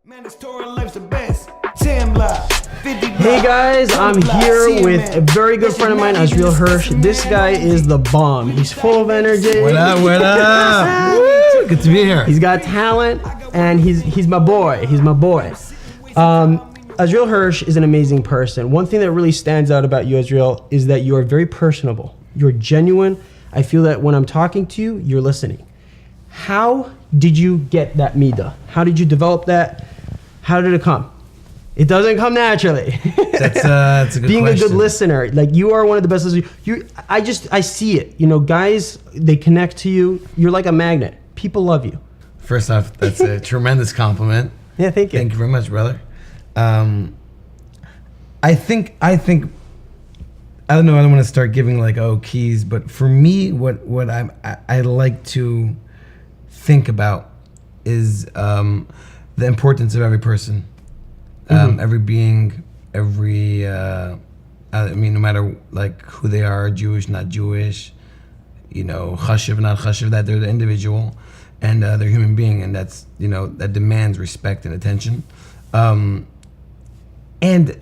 Hey guys, I'm here with a very good friend of mine, Hirsch. This guy is the bomb. He's full of energy. What up? What up? Woo! Good to be here. He's got talent, and he's my boy. He's my boy. Azriel Hirsch is an amazing person. One thing that really stands out about you, Azriel, is that you are very personable. You're genuine. I feel that when I'm talking to you, you're listening. How did you get that midah? How did you develop that? How did it come? It doesn't come naturally. That's a good Being question. a good listener, like you are one of the best listeners. I see it. You know, guys, they connect to you. You're like a magnet. People love you. First off, that's a tremendous compliment. Yeah, thank you. Thank you very much, brother. I think I don't know. I don't want to start giving like keys, but for me, what I like to think about is the importance of every person. Every being, no matter like who they are, Jewish, not Jewish, chashiv, not chashiv, that they're the individual and they're a human being, and that's, that demands respect and attention. And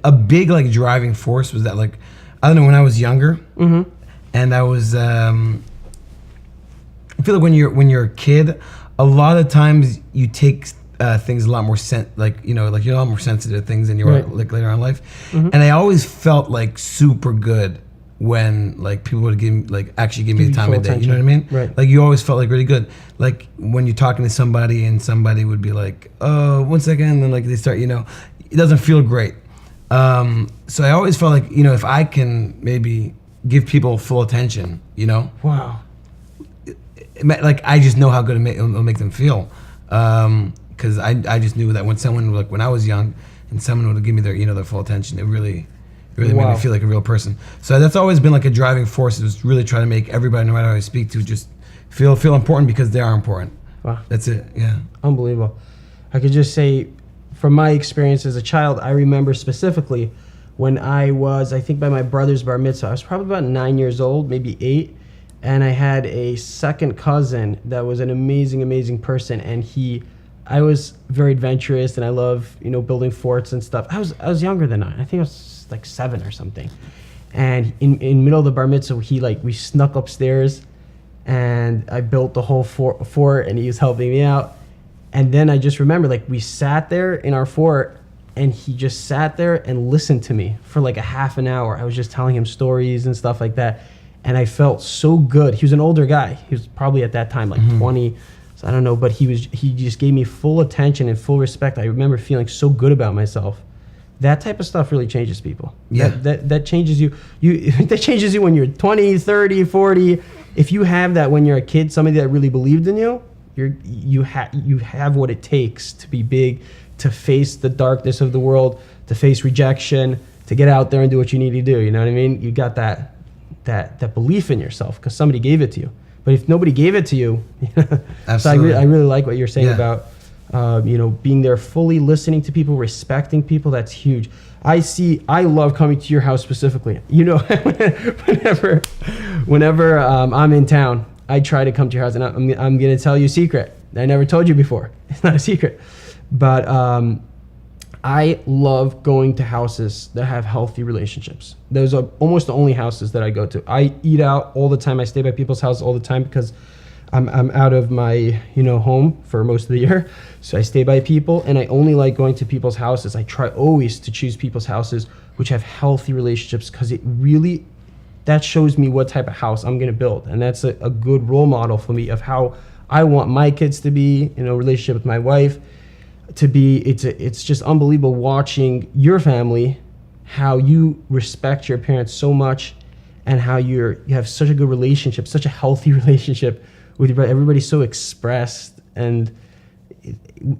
a big like driving force was that, like, I don't know, when I was younger, and I was, I feel like when you're a kid, a lot of times you take things a lot more you're a lot more sensitive to things than you are like later on in life. And I always felt like super good when like people would actually give me the time of day. You know what I mean? Right. Like you always felt like really good. Like when you're talking to somebody and somebody would be like, "Oh, 1 second," and then like they start, it doesn't feel great. So I always felt like, if I can maybe give people full attention, Wow. like I just know how good it'll make them feel. Because I just knew that when someone, like when I was young and someone would give me their their full attention, it really made me feel like a real person. So that's always been like a driving force, is really trying to make everybody, no matter who I speak to, just feel important because they are important. Wow. That's it. Yeah. Unbelievable. I could just say, from my experience as a child, I remember specifically when I was, I think by my brother's bar mitzvah, I was probably about 9 years old, maybe 8. And I had a second cousin that was an amazing, amazing person. And I was very adventurous, and I love, building forts and stuff. I was younger than 9. I think I was like 7 or something. And in middle of the bar mitzvah, we snuck upstairs, and I built the whole fort, and he was helping me out. And then I just remember, like, we sat there in our fort, and he just sat there and listened to me for like a half an hour. I was just telling him stories and stuff like that. And I felt so good. He was an older guy. He was probably at that time like 20. So I don't know, but he just gave me full attention and full respect. I remember feeling so good about myself. That type of stuff really changes people. Yeah. That changes you. That changes you when you're 20, 30, 40. If you have that when you're a kid, somebody that really believed in you, you have what it takes to be big, to face the darkness of the world, to face rejection, to get out there and do what you need to do. You know what I mean? You got that belief in yourself because somebody gave it to you. But if nobody gave it to you, so I really like what you're saying about, being there, fully listening to people, respecting people. That's huge. I love coming to your house specifically. Whenever I'm in town, I try to come to your house, and I'm going to tell you a secret. I never told you before. It's not a secret, but I love going to houses that have healthy relationships. Those are almost the only houses that I go to. I eat out all the time. I stay by people's houses all the time because I'm out of my home for most of the year. So I stay by people, and I only like going to people's houses. I try always to choose people's houses which have healthy relationships, because that shows me what type of house I'm going to build. And that's a good role model for me of how I want my kids to be, relationship with my wife to be. It's just unbelievable watching your family, how you respect your parents so much, and how you have such a good relationship, such a healthy relationship with your brother. Everybody's so expressed, and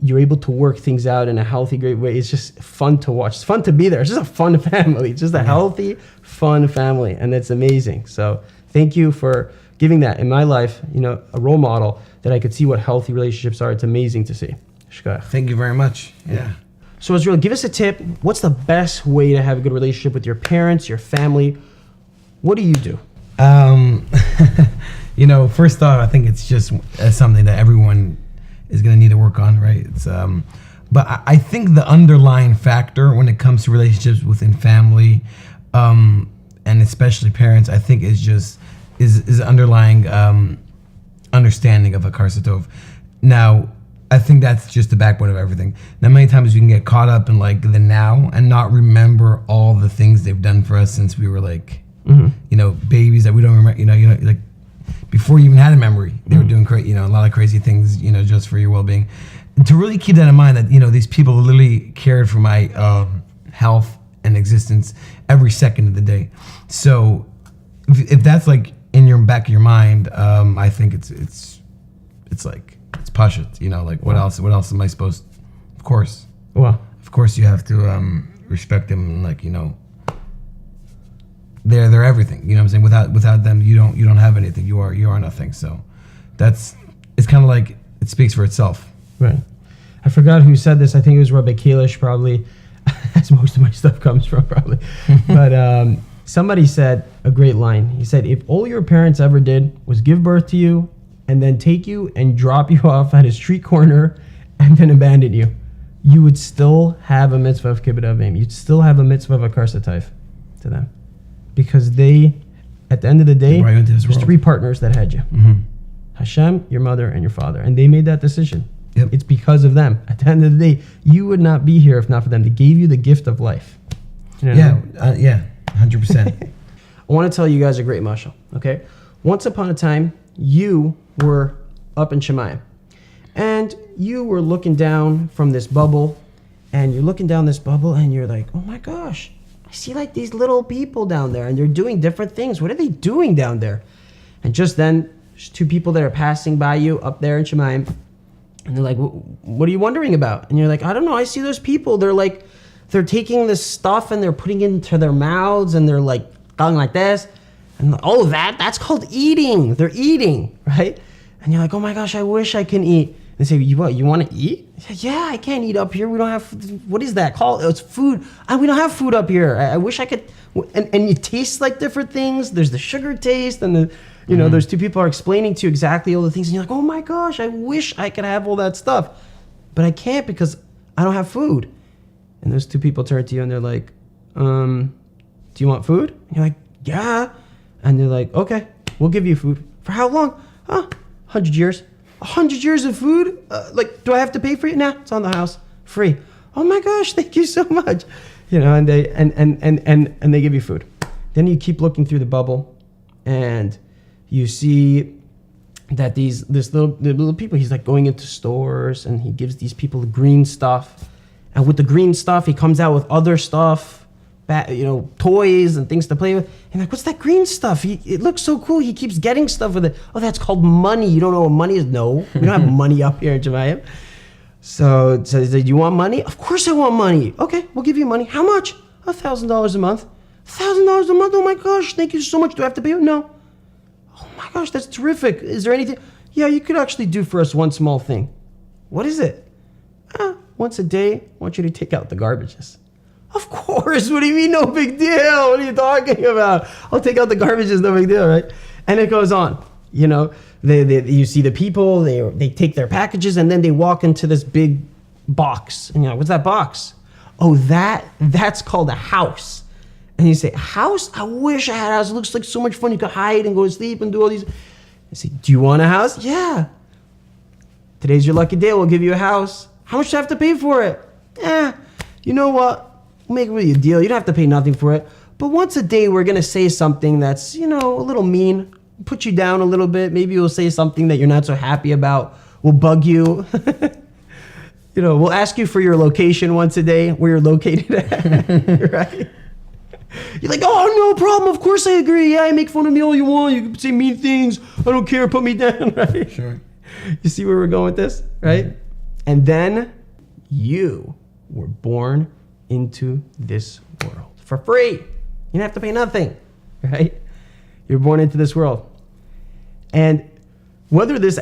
you're able to work things out in a healthy, great way. It's just fun to watch. It's fun to be there. It's just a fun family. It's just a healthy, fun family, and it's amazing. So thank you for giving that in my life, a role model that I could see what healthy relationships are. It's amazing to see. Thank you very much. Yeah. So Azriel, give us a tip. What's the best way to have a good relationship with your parents, your family? What do you do? First off, I think it's just something that everyone is going to need to work on, right? It's But I think the underlying factor when it comes to relationships within family, and especially parents, I think is underlying understanding of a karsatov. Now, I think that's just the backbone of everything. Now, many times we can get caught up in like the now and not remember all the things they've done for us since we were like, babies that we don't remember. Like before you even had a memory, they were doing a lot of crazy things, just for your well-being. And to really keep that in mind, that these people literally cared for my health and existence every second of the day. So if that's like in your back of your mind, I think it's like it's pashut, like what else am I supposed? Of course, of course you have to respect them, and like they're everything. You know what I'm saying? Without them, you don't have anything. You are nothing. So it's kind of like it speaks for itself. Right. I forgot who said this. I think it was Rabbi Kalish, probably, as most of my stuff comes from, probably. But somebody said a great line. He said, if all your parents ever did was give birth to you and then take you and drop you off at a street corner and then abandon you, you would still have a mitzvah of kibbud avim. You'd still have a mitzvah of a karsatayv to them. Because they, at the end of the day, there's three partners that had you. Mm-hmm. Hashem, your mother, and your father. And they made that decision. Yep. It's because of them. At the end of the day, you would not be here if not for them. They gave you the gift of life. Yeah, 100%. I want to tell you guys a great mashal, okay? Once upon a time, you were up in Shemayim. And you were looking down from this bubble. And you're looking down this bubble and you're like, oh my gosh, I see like these little people down there. And they're doing different things. What are they doing down there? And just then, there's two people that are passing by you up there in Shemayim. And they're like, what are you wondering about? And you're like, I don't know. I see those people. They're taking this stuff and they're putting it into their mouths and they're like going like this. And that's called eating. They're eating, right? And you're like, oh my gosh, I wish I can eat. And they say, you want to eat? Yeah, I can't eat up here. We don't have, what is that called? It's food. We don't have food up here. I wish I could. And it tastes like different things. There's the sugar taste and those two people are explaining to you exactly all the things. And you're like, oh my gosh, I wish I could have all that stuff. But I can't because I don't have food. And those two people turn to you and they're like, do you want food? And you're like, yeah. And they're like, okay, we'll give you food. For how long? 100 years. 100 years of food? Do I have to pay for it? Nah, it's on the house. Free. Oh my gosh, thank you so much. And they and they give you food. Then you keep looking through the bubble and you see that the little people, he's like going into stores and he gives these people the green stuff. And with the green stuff, he comes out with other stuff, toys and things to play with. And like, what's that green stuff? It looks so cool. He keeps getting stuff with it. Oh, that's called money. You don't know what money is? No, we don't have money up here in Shemayim. So he said, you want money? Of course I want money. Okay, we'll give you money. How much? $1,000 a month. $1,000 a month? Oh my gosh, thank you so much. Do I have to pay you? No. Oh my gosh, that's terrific. Is there anything? Yeah, you could actually do for us one small thing. What is it? Once a day, I want you to take out the garbages. Of course. What do you mean, no big deal? What are you talking about? I'll take out the garbages, no big deal, right? And it goes on. You see the people, they take their packages and then they walk into this big box. And you're like, what's that box? Oh, that's called a house. And you say, a house? I wish I had a house. It looks like so much fun. You could hide and go to sleep and do all these. I say, do you want a house? Yeah. Today's your lucky day. We'll give you a house. How much do I have to pay for it? You know what? We'll make it with you a deal. You don't have to pay nothing for it. But once a day, we're going to say something that's, a little mean. Put you down a little bit. Maybe we'll say something that you're not so happy about. We'll bug you. We'll ask you for your location once a day, where you're located at. Right? You're like, oh, no problem. Of course I agree. Yeah, make fun of me all you want. You can say mean things. I don't care. Put me down. Right? Sure. You see where we're going with this? Right? Mm-hmm. And then you were born into this world for free. You don't have to pay nothing, right? You're born into this world. And whether this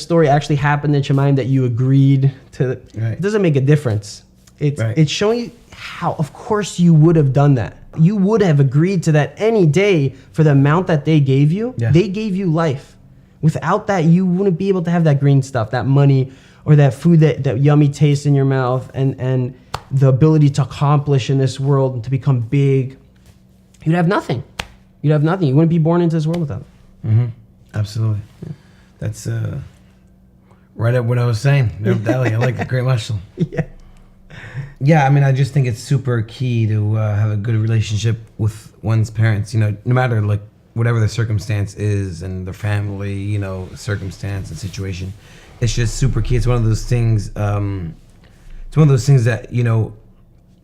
story actually happened in Shemayim that you agreed to, It doesn't make a difference. It's showing you how, of course, you would have done that. You would have agreed to that any day for the amount that they gave you. Yeah. They gave you life. Without that, you wouldn't be able to have that green stuff, that money, or that food that yummy taste in your mouth, and the ability to accomplish in this world and to become big, you'd have nothing. You'd have nothing. You wouldn't be born into this world without it. Mm-hmm. Absolutely. Yeah. That's right at what I was saying. I like it. Great mashal. Yeah. Yeah, I mean, I just think it's super key to have a good relationship with one's parents, no matter like whatever the circumstance is and their family, circumstance and situation. It's just super key. It's one of those things, that,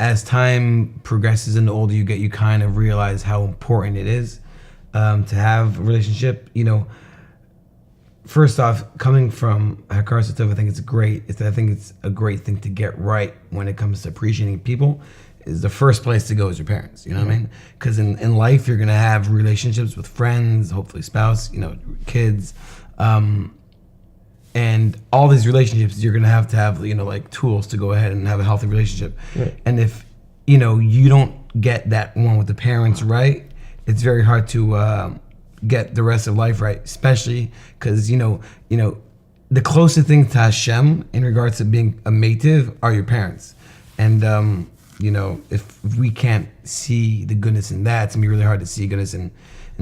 as time progresses and the older you get, you kind of realize how important it is to have a relationship, First off, coming from Hakar Satov, I think it's great. I think it's a great thing to get right when it comes to appreciating people. Is the first place to go is your parents. You know what I mean? Because in life, you're gonna have relationships with friends, hopefully spouse, kids, and all these relationships. You're gonna have to have like tools to go ahead and have a healthy relationship. Right. And if you don't get that one with the parents right, it's very hard to get the rest of life right, especially because the closest thing to Hashem in regards to being a mative are your parents, and if we can't see the goodness in that, it's gonna be really hard to see goodness in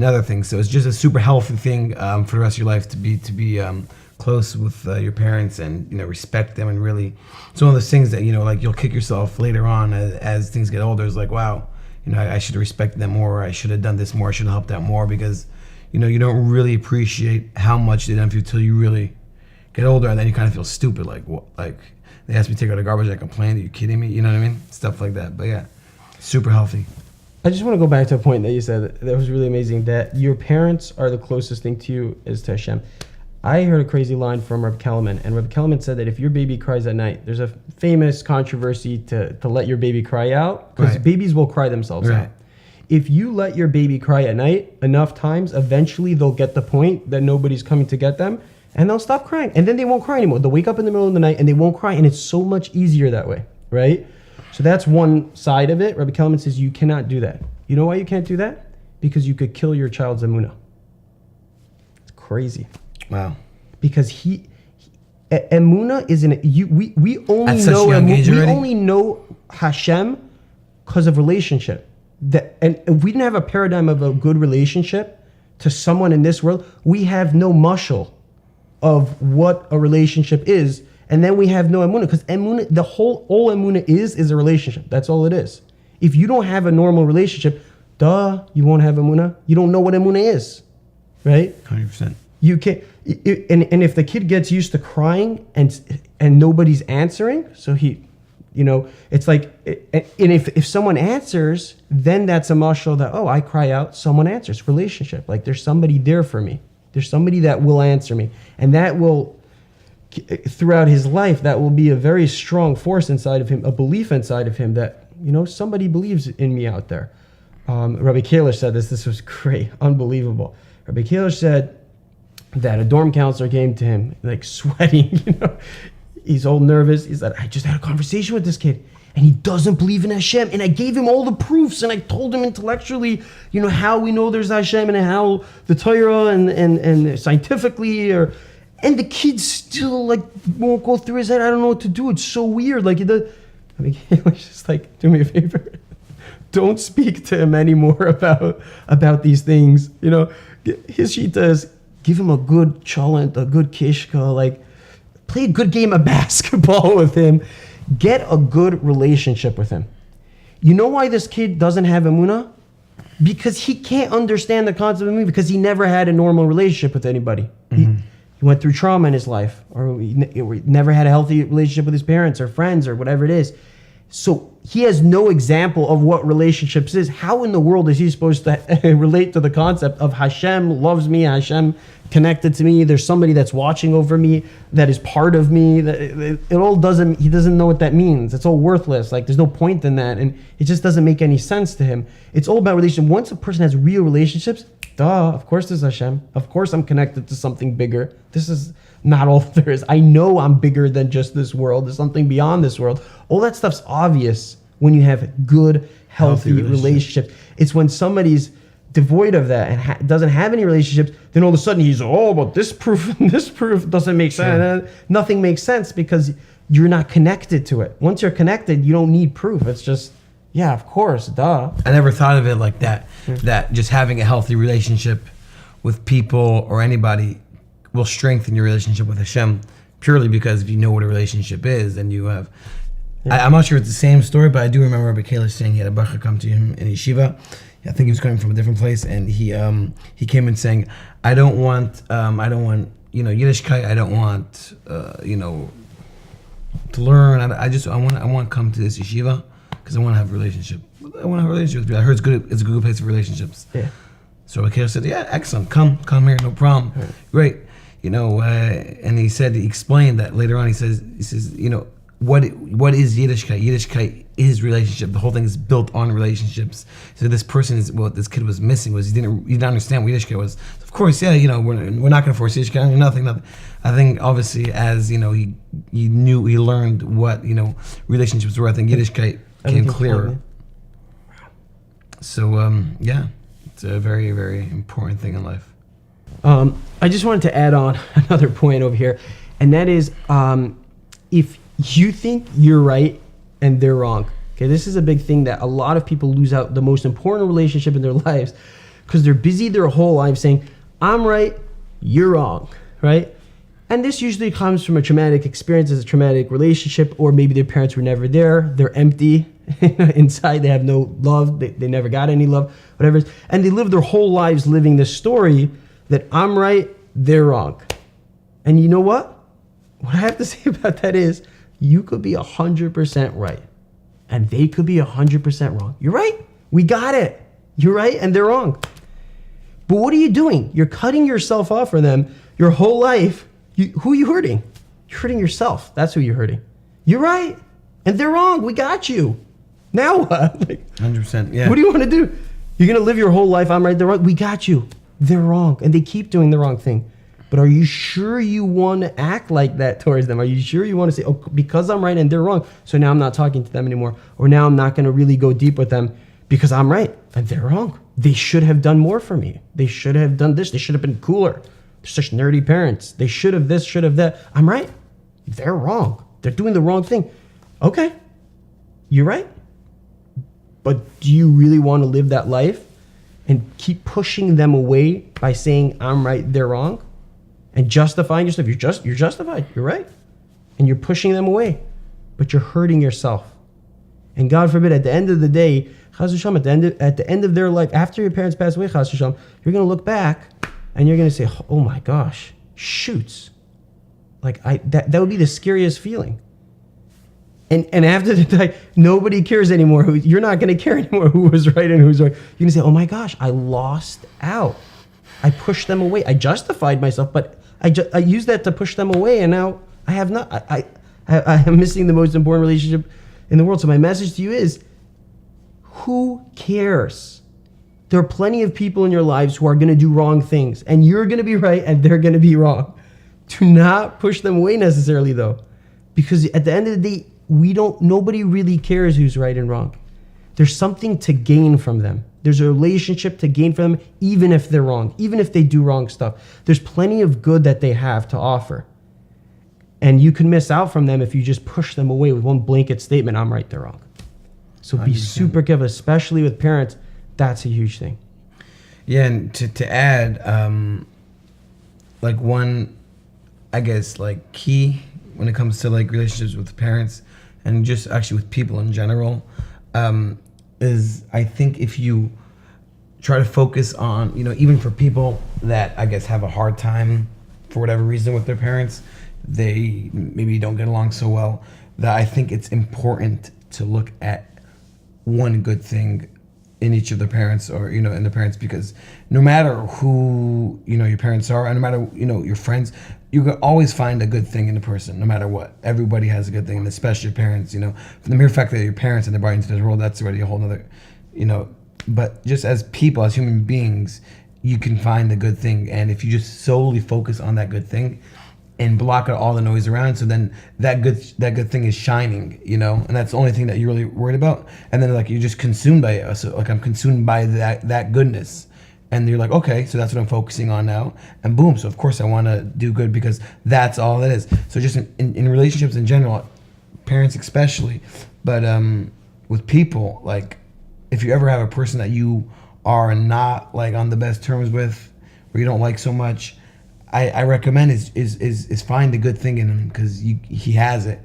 other things. So it's just a super healthy thing for the rest of your life to be close with your parents and respect them, and really it's one of those things that like you'll kick yourself later on as things get older. It's like, wow, I should have respected them more, I should have done this more, I should have helped out more, because you don't really appreciate how much they done for you until you really get older, and then you kind of feel stupid. Like, what? Like, they asked me to take out the garbage, I complained. Are you kidding me? You know what I mean? Stuff like that. But yeah, super healthy. I just want to go back to a point that you said that was really amazing, that your parents are the closest thing to you is to Hashem. I heard a crazy line from Reb Kellerman, and Reb Kellerman said that if your baby cries at night, there's a famous controversy to let your baby cry out, because babies will cry themselves out. If you let your baby cry at night enough times, eventually they'll get the point that nobody's coming to get them, and they'll stop crying. And then they won't cry anymore. They'll wake up in the middle of the night and they won't cry, and it's so much easier that way, right? So that's one side of it. Rabbi Kellerman says you cannot do that. You know why you can't do that? Because you could kill your child's emunah. It's crazy. Wow. Because emunah is we only know Hashem because of relationship. And if we didn't have a paradigm of a good relationship to someone in this world, we have no mashal of what a relationship is, and then we have no emunah, because emunah, all emunah is a relationship. That's all it is. If you don't have a normal relationship, you won't have emunah. You don't know what emunah is, right? 100%. You can't. And if the kid gets used to crying and nobody's answering, so he. It's like, and if someone answers, then that's a mashal that, I cry out, someone answers. Relationship. Like, there's somebody there for me. There's somebody that will answer me. And that will, throughout his life, that will be a very strong force inside of him, a belief inside of him that, somebody believes in me out there. Rabbi Kalish said this was great, unbelievable. Rabbi Kalish said that a dorm counselor came to him, like sweating, He's all nervous. He said, I just had a conversation with this kid, and he doesn't believe in Hashem. And I gave him all the proofs, and I told him intellectually, how we know there's Hashem, and how the Torah and scientifically, and the kid still won't go through his head. I don't know what to do. It's so weird. Like, it's just like, do me a favor, don't speak to him anymore about these things. His shita is give him a good cholent, a good kishka, play a good game of basketball with him. Get a good relationship with him. You know why this kid doesn't have emunah? Because he can't understand the concept of emunah, because he never had a normal relationship with anybody. Mm-hmm. He went through trauma in his life, or he never had a healthy relationship with his parents or friends or whatever it is. So he has no example of what relationships is. How in the world is he supposed to relate to the concept of Hashem loves me, Hashem connected to me, there's somebody that's watching over me, that is part of me? He doesn't know what that means. It's all worthless. Like, there's no point in that, and it just doesn't make any sense to him. It's all about relationship. Once a person has real relationships, of course there's Hashem. Of course I'm connected to something bigger. This is not all there is. I know I'm bigger than just this world. There's something beyond this world. All that stuff's obvious when you have good, healthy relationships. It's when somebody's devoid of that and doesn't have any relationships, then all of a sudden he's, but this proof and this proof doesn't make sense. Nothing makes sense because you're not connected to it. Once you're connected, you don't need proof. It's just, yeah, of course, duh. I never thought of it like that. That just having a healthy relationship with people or anybody will strengthen your relationship with Hashem, purely because if you know what a relationship is, and you have. Yeah. I'm not sure it's the same story, but I do remember Rabbi Kalish saying he had a bacha come to him in yeshiva. I think he was coming from a different place, and he came in saying, I don't want Yiddishkeit. I don't want to learn. I want to come to this yeshiva because I want to have a relationship. I want to have a relationship with people. I heard it's a good place for relationships. Yeah. So Rabbi Kalish said, yeah, excellent. Come here, no problem. Right. Great. And he explained that later on. He says, what is Yiddishkeit? Yiddishkeit is relationship. The whole thing is built on relationships. So this this kid was missing was he didn't understand what Yiddishkeit was. Of course, yeah, we're not going to force Yiddishkeit. Nothing. I think obviously as he learned what relationships were. I think Yiddishkeit came clearer. So yeah, it's a very, very important thing in life. I just wanted to add on another point over here, and that is if you think you're right and they're wrong. Okay, this is a big thing that a lot of people lose out the most important relationship in their lives because they're busy their whole life saying, I'm right, you're wrong, right? And this usually comes from a traumatic experience, as a traumatic relationship, or maybe their parents were never there, they're empty inside, they have no love, they never got any love, whatever. And they live their whole lives living this story that I'm right, they're wrong. And you know what? What I have to say about that is, you could be 100% right, and they could be 100% wrong. You're right. We got it. You're right, and they're wrong. But what are you doing? You're cutting yourself off from them your whole life. Who are you hurting? You're hurting yourself. That's who you're hurting. You're right, and they're wrong. We got you. Now what? 100%. Yeah. What do you want to do? You're gonna live your whole life. I'm right. They're wrong. We got you. They're wrong, and they keep doing the wrong thing. But are you sure you want to act like that towards them? Are you sure you want to say, because I'm right and they're wrong, so now I'm not talking to them anymore, or now I'm not going to really go deep with them because I'm right and they're wrong? They should have done more for me. They should have done this. They should have been cooler. They're such nerdy parents. They should have this, should have that. I'm right. They're wrong. They're doing the wrong thing. Okay, you're right. But do you really want to live that life and keep pushing them away by saying, I'm right, they're wrong? And justifying yourself. You're justified. You're right. And you're pushing them away. But you're hurting yourself. And God forbid, at the end of the day, Chas v'shalom, at the end of their life, after your parents pass away, Chas v'shalom, you're going to look back and you're going to say, oh my gosh, shoots. Like that would be the scariest feeling. And after the day, nobody cares anymore. You're not going to care anymore who was right and who's wrong. You're going to say, oh my gosh, I lost out. I pushed them away. I justified myself, but I used that to push them away, and now I have not. I am missing the most important relationship in the world. So my message to you is, who cares? There are plenty of people in your lives who are going to do wrong things, and you're going to be right, and they're going to be wrong. Do not push them away necessarily, though, because at the end of the day, nobody really cares who's right and wrong. There's something to gain from them. There's a relationship to gain from them, even if they're wrong, even if they do wrong stuff. There's plenty of good that they have to offer. And you can miss out from them if you just push them away with one blanket statement, I'm right, they're wrong. So be super careful, especially with parents. That's a huge thing. Yeah, and to add, one, I guess, key when it comes to relationships with parents and just actually with people in general, is I think if you try to focus on, even for people that I guess have a hard time for whatever reason with their parents, they maybe don't get along so well, that I think it's important to look at one good thing in each of their parents, or in the parents, because no matter who your parents are, and no matter your friends, you can always find a good thing in a person, no matter what. Everybody has a good thing, and especially your parents. From the mere fact that your parents and they're brought into this world, that's already a whole nother, But just as people, as human beings, you can find a good thing, and if you just solely focus on that good thing and block out all the noise around, so then that good thing is shining, and that's the only thing that you're really worried about. And then you're just consumed by it. So I'm consumed by that goodness, And you're like, okay, so that's what I'm focusing on now. And boom, so of course I want to do good because that's all it is. So just in relationships in general, parents especially, but with people, like if you ever have a person that you are not like on the best terms with, or you don't like so much, I recommend is find the good thing in him, because he has it.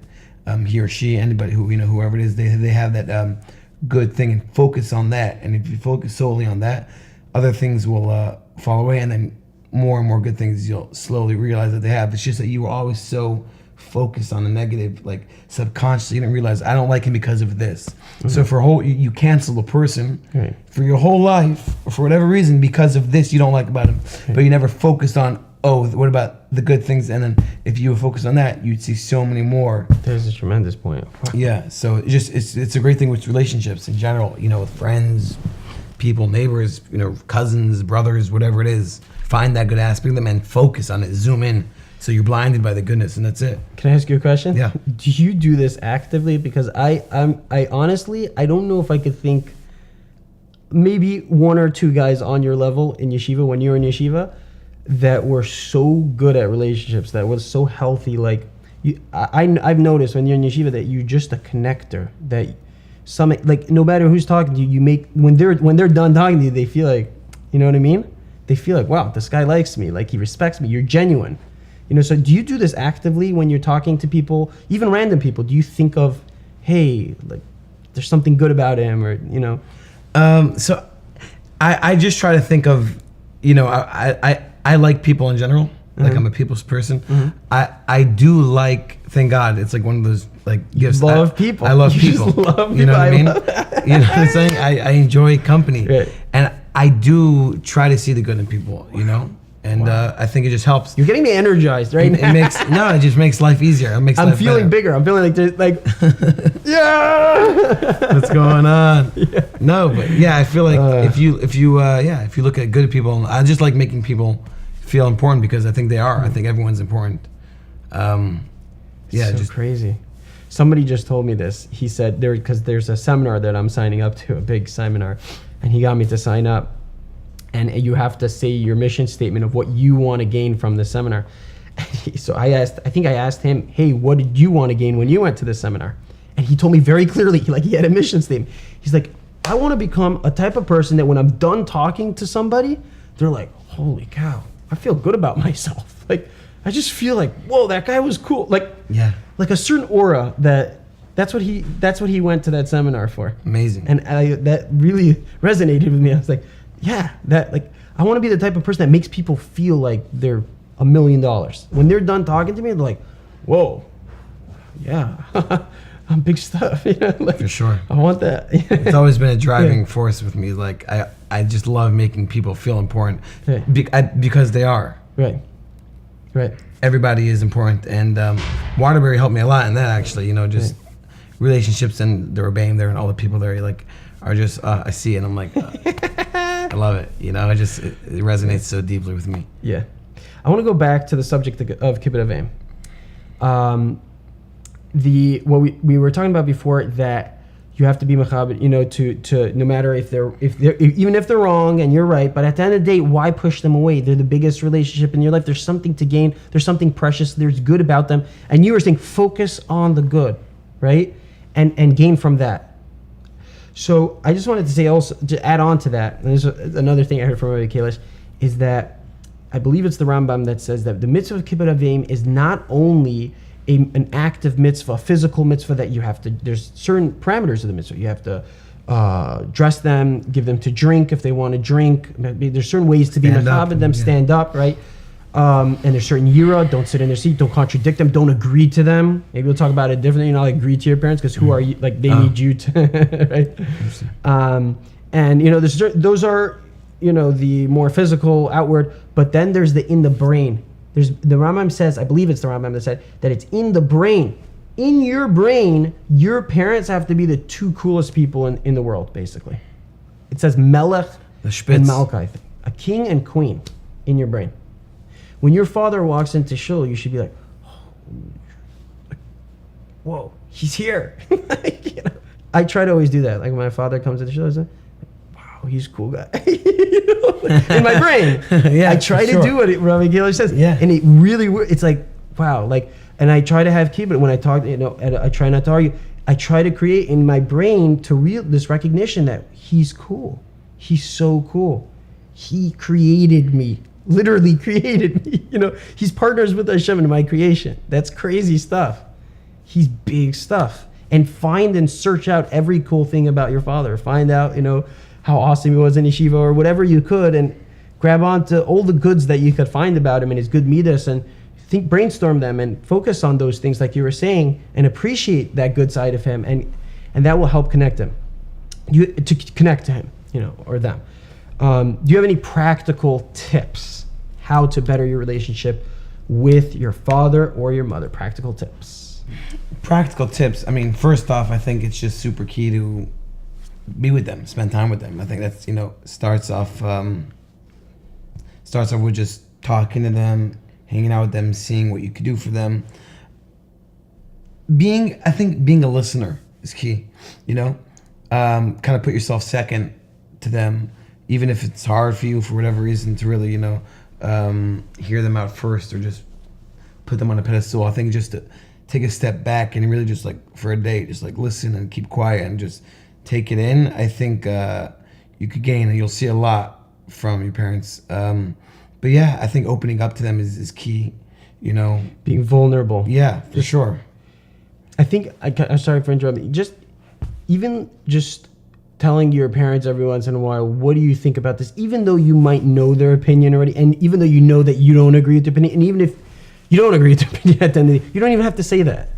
He or she, anybody who, whoever it is, they have that good thing, and focus on that. And if you focus solely on that, other things will fall away, and then more and more good things you'll slowly realize that they have. It's just that you were always so focused on the negative, like subconsciously you didn't realize, I don't like him because of this. Mm-hmm. So for you cancel a person for your whole life, or for whatever reason, because of this you don't like about him. But you never focused on, oh, what about the good things? And then if you would focus on that, you'd see so many more. There's a tremendous point. Yeah, so it's a great thing with relationships in general, with friends, people, neighbors, cousins, brothers, whatever it is. Find that good aspect of them and focus on it. Zoom in, so you're blinded by the goodness, and that's it. Can I ask you a question? Yeah. Do you do this actively? Because I honestly, I don't know if I could think maybe one or two guys on your level in yeshiva, when you were in yeshiva, that were so good at relationships, that was so healthy. Like I've noticed when you're in yeshiva that you're just a connector. That like no matter who's talking to you, you make when they're done talking to you, they feel like, you know what I mean? They feel like, wow, this guy likes me, like he respects me. You're genuine. So do you do this actively when you're talking to people, even random people? Do you think of, hey, like there's something good about him, or So I just try to think of, I like people in general. Like I'm a people's person. Mm-hmm. I do like, thank God, it's like one of those like gifts. Love people. I love people. You know what I mean? You know what I'm saying? I enjoy company, right. And I do try to see the good in people. And wow. I think it just helps. You're getting me energized right now. It just makes life easier. I'm feeling bigger. I'm feeling like there's like, yeah. What's going on? Yeah. No, but yeah, I feel like if you look at good people, I just like making people feel important, because I think they are. I think everyone's important. Just crazy. Somebody just told me this. He said because there's a seminar that I'm signing up to, a big seminar, and he got me to sign up. And you have to say your mission statement of what you want to gain from the seminar. So I asked him, hey, what did you want to gain when you went to the seminar? And he told me very clearly, like he had a mission statement. He's like, I want to become a type of person that when I'm done talking to somebody, they're like, holy cow, I feel good about myself. Like, I just feel like, whoa, that guy was cool. Like, yeah, like a certain aura that's what he went to that seminar for. Amazing. And that really resonated with me. I was like, yeah, I want to be the type of person that makes people feel like they're $1 million. When they're done talking to me, they're like, whoa, yeah, I'm big stuff. For sure. I want that. It's always been a driving force with me. Like, I just love making people feel important, because they are. Right. Everybody is important. And Waterbury helped me a lot in that, actually. Just relationships, and the Rebbeim there and all the people there, are just, I see it and I'm like, I love it. It resonates so deeply with me. Yeah. I want to go back to the subject of Kibbutz Avim. What we were talking about before, that you have to be mechabed, to no matter if they're even if they're wrong and you're right, but at the end of the day, why push them away? They're the biggest relationship in your life. There's something to gain. There's something precious. There's good about them. And you were saying focus on the good, right? And gain from that. So I just wanted to say also, to add on to that, and there's another thing I heard from Rabbi Kalish, is that I believe it's the Rambam that says that the mitzvah of Kibbutz Avim is not only an active mitzvah, a physical mitzvah, that you have to, there's certain parameters of the mitzvah. You have to dress them, give them to drink if they want to drink. There's certain ways to be mechabed them, stand up, right? And there's certain yira, don't sit in their seat, don't contradict them, don't agree to them. Maybe we'll talk about it differently. You're not like agree to your parents, because who are you? Like, they need you to, right? And those are the more physical, outward. But then there's the in the brain. There's the Rambam says, I believe it's the Rambam that said that it's in the brain. In your brain, your parents have to be the two coolest people in the world, basically. It says Melech and Malchai, a king and queen in your brain. When your father walks into shul, you should be like, whoa, he's here. I try to always do that. Like when my father comes into shul, I say, wow, he's a cool guy. In my brain. Yeah, I try to do what Rabbi Gaylor says. Yeah. And it really, it's like, wow. Like, and I try to have kibbutz when I talk, and I try not to argue. I try to create in my brain this recognition that he's cool. He's so cool. He created me. Literally created me. He's partners with Hashem in my creation. That's crazy stuff. He's big stuff. And find and search out every cool thing about your father. Find out, how awesome he was in yeshiva or whatever you could, and grab onto all the goods that you could find about him and his good midas, and brainstorm them and focus on those things like you were saying, and appreciate that good side of him, and that will help connect him. To connect to him, or them. Do you have any practical tips how to better your relationship with your father or your mother? Practical tips. Practical tips. I mean, first off, I think it's just super key to be with them, spend time with them. I think that's, starts off with just talking to them, hanging out with them, seeing what you could do for them. Being a listener is key, kind of put yourself second to them, even if it's hard for you for whatever reason to really, hear them out first or just put them on a pedestal. I think just to take a step back and really just like for a day, just like listen and keep quiet and just take it in. I think you could gain, and you'll see a lot from your parents. But yeah, I think opening up to them is key, Being vulnerable. Yeah, for sure. I think, I'm sorry for interrupting, just telling your parents every once in a while, what do you think about this? Even though you might know their opinion already, and even though you know that you don't agree with their opinion, and even if you don't agree with their opinion at the end of the day, you don't even have to say that.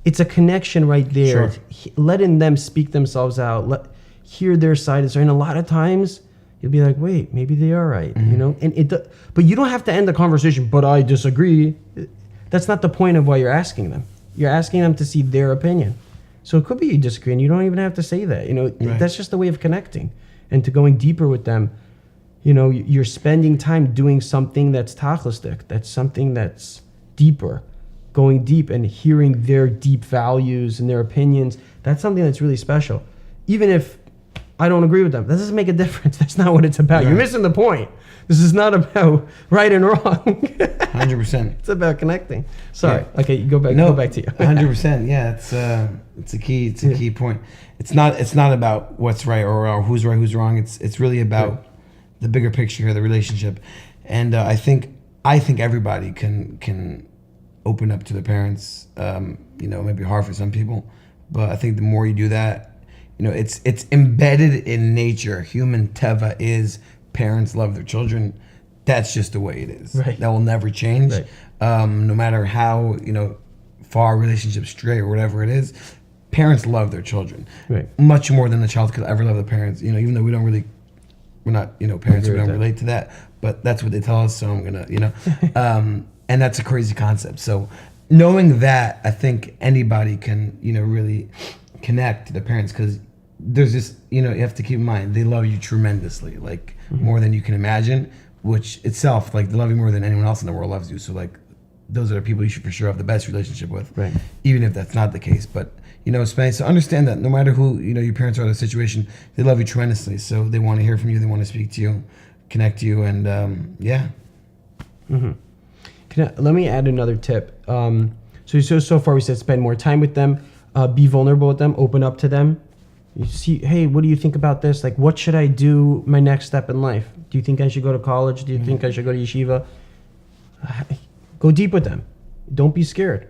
It's a connection right there. Sure. Letting them speak themselves out, hear their side of the story. And a lot of times, you'll be like, wait, maybe they are right, but you don't have to end the conversation, but I disagree. That's not the point of why you're asking them. You're asking them to see their opinion. So it could be you disagree, and you don't even have to say that. Right. That's just a way of connecting and to going deeper with them. You're spending time doing something that's tachlistic. That's something that's deeper, going deep and hearing their deep values and their opinions. That's something that's really special. Even if I don't agree with them, that doesn't make a difference. That's not what it's about. Right. You're missing the point. This is not about right and wrong. 100%. It's about connecting. Sorry. Yeah. Okay, go back to you. 100%. Yeah, it's a key point. It's not about what's right or who's right, who's wrong. It's really about the bigger picture here, the relationship. And I think everybody can open up to their parents. It might be hard for some people, but I think the more you do that, it's embedded in nature. Human teva is parents love their children. That's just the way it is. Right. That will never change. Right. No matter how far relationships stray or whatever it is, parents love their children. Right. Much more than a child could ever love the parents. Even though we're not parents, we don't relate to that, but that's what they tell us. So I'm gonna and that's a crazy concept. So knowing that, I think anybody can really connect to the parents, because there's this, you have to keep in mind, they love you tremendously, like more than you can imagine, which itself, like, they love you more than anyone else in the world loves you. So like, those are the people you should for sure have the best relationship with, right? Even if that's not the case. But so understand that no matter who your parents are in a situation, they love you tremendously. So they want to hear from you, they want to speak to you, connect to you, and yeah. Mm-hmm. Let me add another tip. So far we said spend more time with them, be vulnerable with them, open up to them. You see, hey, what do you think about this? Like, what should I do my next step in life? Do you think I should go to college? Do you think I should go to yeshiva? Go deep with them. Don't be scared.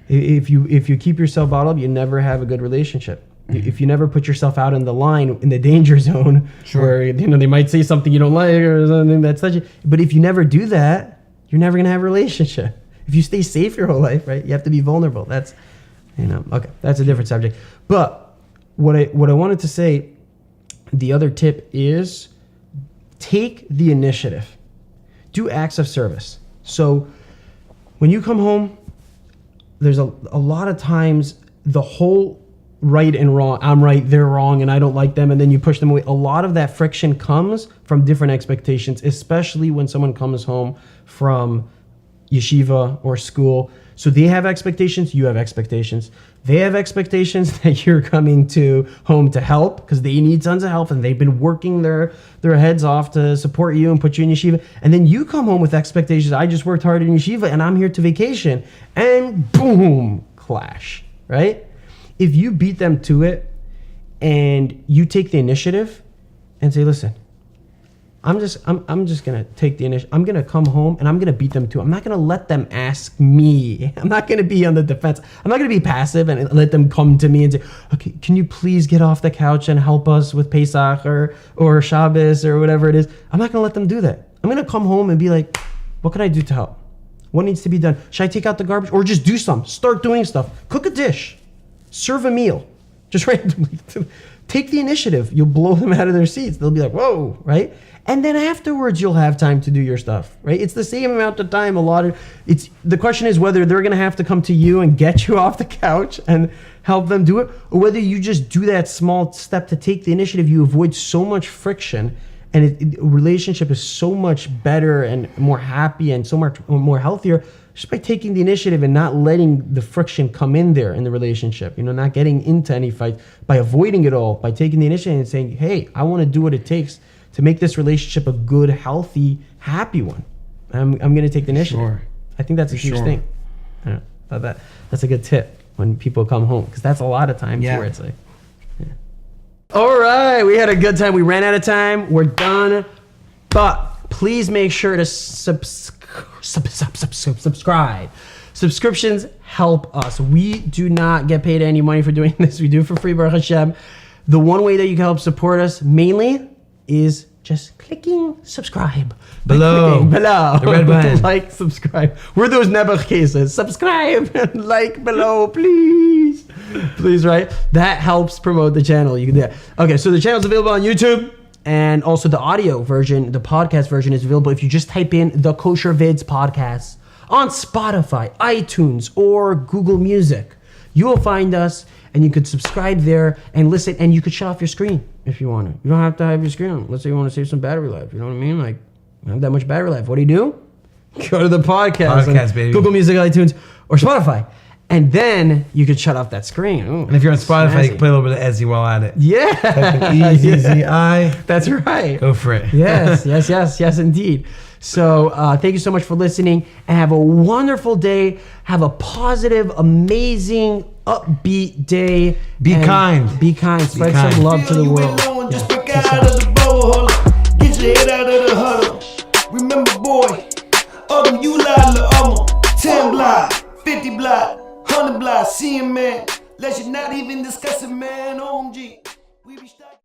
If you keep yourself bottled up, you never have a good relationship. Mm-hmm. If you never put yourself out in the line, in the danger zone, sure, where they might say something you don't like or something that's such. But if you never do that, you're never gonna have a relationship. If you stay safe your whole life, right? You have to be vulnerable. That's okay. That's a different subject. But what I wanted to say, the other tip is take the initiative. Do acts of service. So when you come home, there's a lot of times the whole right and wrong, I'm right, they're wrong, and I don't like them, and then you push them away. A lot of that friction comes from different expectations, especially when someone comes home from yeshiva or school. So they have expectations, you have expectations. They have expectations that you're coming to home to help because they need tons of help and they've been working their heads off to support you and put you in yeshiva. And then you come home with expectations. I just worked hard in yeshiva and I'm here to vacation. And boom, clash, right? If you beat them to it and you take the initiative and say, listen, I'm just gonna take the initiative. I'm gonna come home and I'm gonna beat them to it. I'm not gonna let them ask me. I'm not gonna be on the defense. I'm not gonna be passive and let them come to me and say, okay, can you please get off the couch and help us with Pesach or Shabbos or whatever it is. I'm not gonna let them do that. I'm gonna come home and be like, what can I do to help? What needs to be done? Should I take out the garbage or just do something? Start doing stuff. Cook a dish. Serve a meal. Just randomly. Take the initiative. You'll blow them out of their seats. They'll be like, whoa, right? And then afterwards, you'll have time to do your stuff, right? It's the same amount of time the question is whether they're going to have to come to you and get you off the couch and help them do it, or whether you just do that small step to take the initiative. You avoid so much friction, and a relationship is so much better and more happy and so much more healthier just by taking the initiative and not letting the friction come in there in the relationship, not getting into any fight, by avoiding it all, by taking the initiative and saying, hey, I want to do what it takes to make this relationship a good, healthy, happy one. I'm going to take the initiative. Sure. I think that's a huge thing. Yeah, that's a good tip when people come home, because that's a lot of times where it's like, yeah. All right, we had a good time. We ran out of time. We're done. But please make sure to subscribe. Subscriptions help us. We do not get paid any money for doing this. We do it for free, Baruch Hashem. The one way that you can help support us mainly is just clicking subscribe. Below. The red button. Like, subscribe. We're those Nebuch cases. Subscribe and like below, please. Please, right? That helps promote the channel. You can do that. Okay, so the channel's available on YouTube. And also the audio version, the podcast version is available if you just type in the Kosher Vids podcast on Spotify, iTunes, or Google Music. You will find us and you could subscribe there and listen, and you could shut off your screen if you want to. You don't have to have your screen on. Let's say you want to save some battery life. You know what I mean? Like, you don't have that much battery life. What do? Go to the podcast baby. Google Music, iTunes, or Spotify. And then you could shut off that screen. Ooh, and if you're on Spotify, you can play a little bit of Ezzi while at it. Yeah. E-Z-Z-I. That's right. Go for it. Yes, indeed. So thank you so much for listening, and have a wonderful day. Have a positive, amazing, upbeat day. Be kind. Spread some love to the world. Just break out of the bowl. Get your head out of the huddle. Remember, boy, you lie, 10 block, 50 block. 100 block, see him, man. Let you not even discuss it, man. OMG. We be stuck.